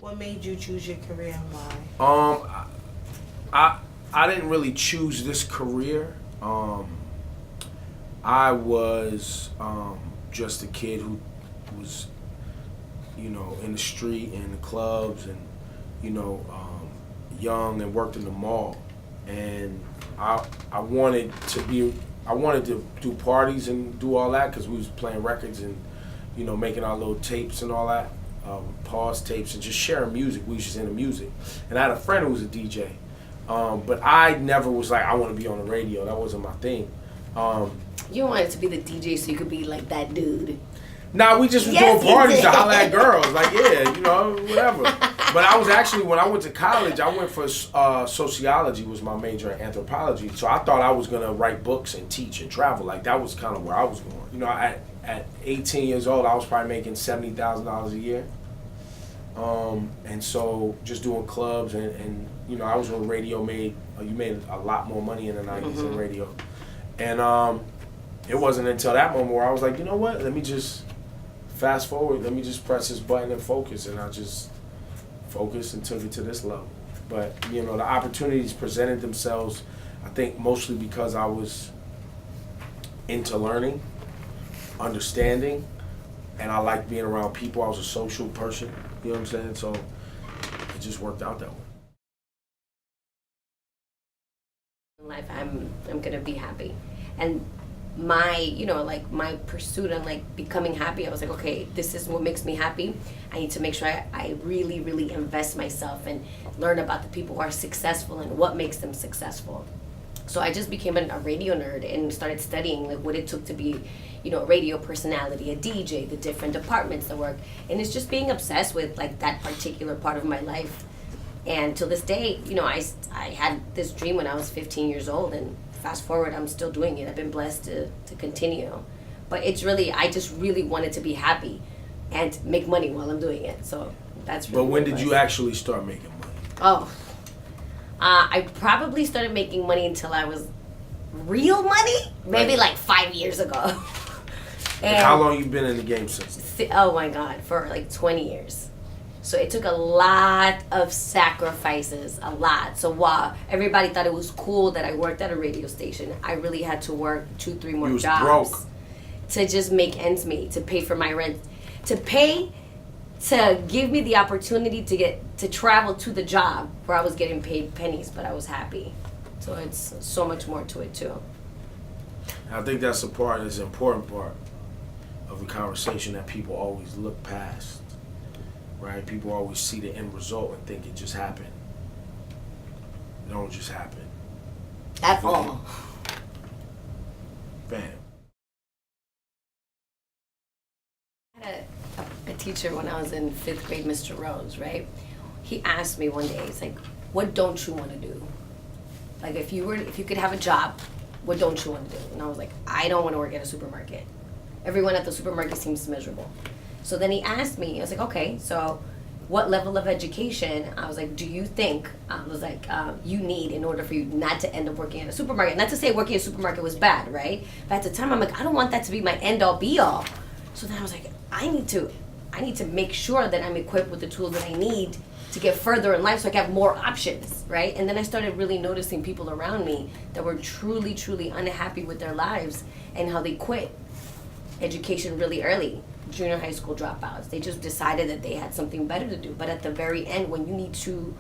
What made you choose your career and why? I didn't really choose this career. I was just a kid who was, in the street and the clubs and, young and worked in the mall. And I wanted to do parties and do all that because we was playing records and, making our little tapes and all that, pause tapes and just sharing music. We was just into music. And I had a friend who was a DJ. But I never was like, I want to be on the radio. That wasn't my thing. You wanted to be the DJ so you could be like that dude. Nah, we just was doing parties to holler at girls. Like, yeah, whatever. But I was actually, when I went to college, I went for sociology was my major, in anthropology. So I thought I was going to write books and teach and travel. Like, that was kind of where I was going. At 18 years old, I was probably making $70,000 a year. And so just doing clubs and I was on radio, you made a lot more money in the 90s in radio. And it wasn't until that moment where I was like, you know what, let me just fast forward, let me just press this button and focus. And I just focused and took it to this level. But, the opportunities presented themselves, I think mostly because I was into learning, understanding, and I liked being around people. I was a social person, you know what I'm saying? So it just worked out that way. In life, I'm gonna be happy, and my my pursuit on becoming happy, I was like, okay, this is what makes me happy. I need to make sure I really, really invest myself and learn about the people who are successful and what makes them successful. So I just became a radio nerd and started studying what it took to be, a radio personality, a DJ, the different departments that work, and it's just being obsessed with that particular part of my life. And till this day, I had this dream when I was 15 years old, and fast forward, I'm still doing it. I've been blessed to continue. But it's really, I just really wanted to be happy and make money while I'm doing it. So that's really. But when did you actually start making money? Oh, I probably started making money until I was real money, maybe 5 years ago. And how long you been in the game since? Oh my God, for 20 years. So it took a lot of sacrifices, a lot. So while everybody thought it was cool that I worked at a radio station, I really had to work 2-3 more jobs. Broke. To just make ends meet, to pay for my rent, to give me the opportunity to travel to the job where I was getting paid pennies, but I was happy. So it's so much more to it too. I think that's an important part of the conversation that people always look past. Right? People always see the end result and think it just happened. It don't just happen. At all. Bam. I had a teacher when I was in 5th grade, Mr. Rose, right? He asked me one day, he's like, what don't you want to do? If you could have a job, what don't you want to do? And I was like, I don't want to work at a supermarket. Everyone at the supermarket seems miserable. So then he asked me, I was like, okay, so what level of education, I was like, do you think, you need in order for you not to end up working at a supermarket? Not to say working at a supermarket was bad, right? But at the time, I'm like, I don't want that to be my end-all, be-all. So then I was like, I need to make sure that I'm equipped with the tools that I need to get further in life so I can have more options, right? And then I started really noticing people around me that were truly, truly unhappy with their lives and how they quit education really early. Junior high school dropouts. They just decided that they had something better to do. But at the very end, when you need to,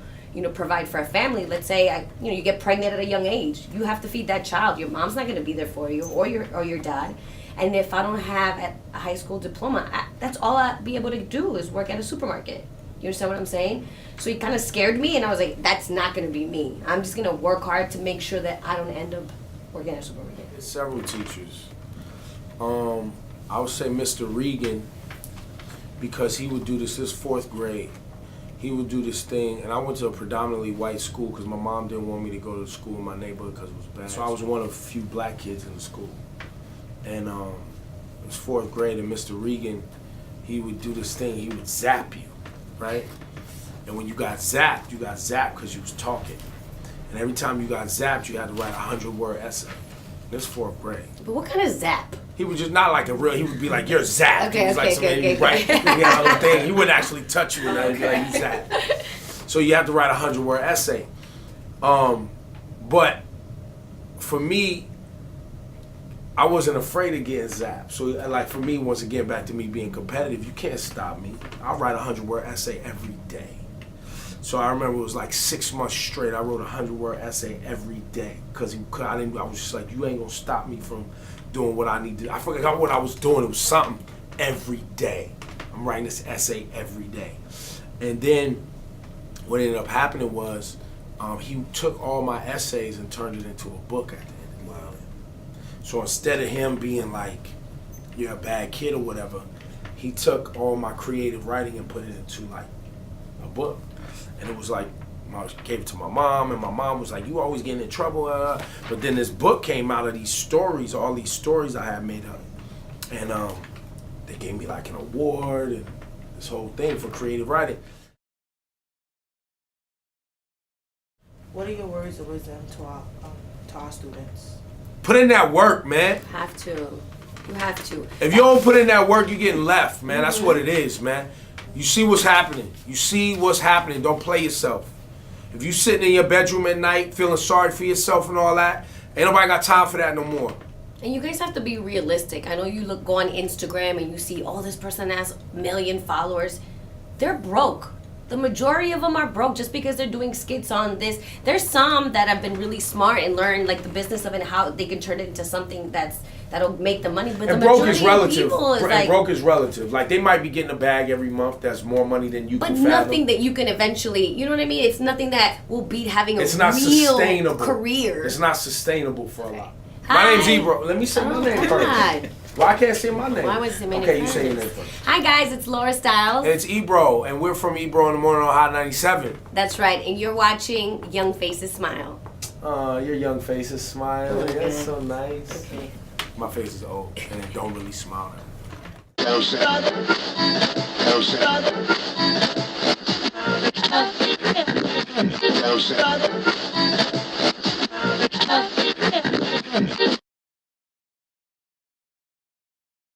provide for a family, let's say, you get pregnant at a young age, you have to feed that child. Your mom's not going to be there for you, or your dad. And if I don't have a high school diploma, that's all I'd be able to do is work at a supermarket. You understand what I'm saying? So he kind of scared me, and I was like, that's not going to be me. I'm just going to work hard to make sure that I don't end up working at a supermarket. Several teachers. I would say Mr. Regan, because he would do this 4th grade. He would do this thing, and I went to a predominantly white school because my mom didn't want me to go to school in my neighborhood because it was bad. So I was one of a few black kids in the school. And it was 4th grade, and Mr. Regan he would do this thing. He would zap you, right? And when you got zapped because you was talking. And every time you got zapped, you had to write a 100-word essay. This 4th grade. But what kind of zap? He was just not like a real. He would be like, "You're zapped." Okay, He was like, right? He had a little thing. He wouldn't actually touch you, and then he'd be like, "You zapped." So you have to write a 100-word essay. But for me, I wasn't afraid of getting zapped. So like for me, once again, back to me being competitive, you can't stop me. I'll write a 100-word essay every day. So I remember it was like 6 months straight. I wrote a 100-word essay every day because I was just like, you ain't gonna stop me from doing what I need to. I forgot what I was doing. It was something every day. I'm writing this essay every day. And then what ended up happening was he took all my essays and turned it into a book at the end of the year. So instead of him being like, you're a bad kid or whatever, he took all my creative writing and put it into like a book. And it was like, I gave it to my mom, and my mom was like, you always getting in trouble. But then this book came out of these stories, all these stories I had made up. And they gave me like an award and this whole thing for creative writing. What are your words of wisdom to our students? Put in that work, man. Have to. You have to. If you don't put in that work, you're getting left, man. That's what it is, man. You see what's happening. You see what's happening. Don't play yourself. If you sitting in your bedroom at night feeling sorry for yourself and all that, ain't nobody got time for that no more. And you guys have to be realistic. I know you go on Instagram and you see, oh, this person has 1 million followers. They're broke. The majority of them are broke just because they're doing skits on this. There's some that have been really smart and learned like the business of it and how they can turn it into something that'll make the money. But and the broke majority is relative. of people is like, broke is relative. Like they might be getting a bag every month that's more money than you can fathom. But nothing that you can eventually, you know what I mean? It's nothing that will beat having a It's not real sustainable. career. It's not sustainable for a lot. Hi. My name's Ebro. Let me say my name first. God. Why I can't say my name? Why would you say my name Okay, you first? say your name first. Hi guys, it's Laura Stylez. And it's Ebro, and we're from Ebro in the Morning on Hot 97. That's right, and you're watching Young Faces Smile. Your young face is smiling. Okay. That's so nice. Okay. My face is old, and it don't really smile. No sir.